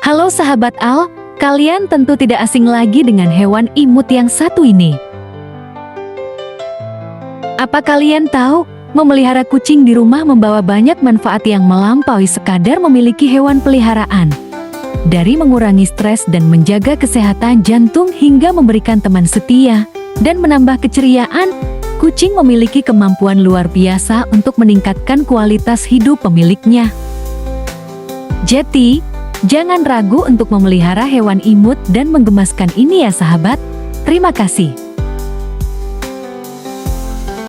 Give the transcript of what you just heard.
Halo sahabat Al, kalian tentu tidak asing lagi dengan hewan imut yang satu ini. Apa kalian tahu, memelihara kucing di rumah membawa banyak manfaat yang melampaui sekadar memiliki hewan peliharaan. Dari mengurangi stres dan menjaga kesehatan jantung hingga memberikan teman setia dan menambah keceriaan, kucing memiliki kemampuan luar biasa untuk meningkatkan kualitas hidup pemiliknya. Jadi, jangan ragu untuk memelihara hewan imut dan menggemaskan ini ya sahabat. Terima kasih.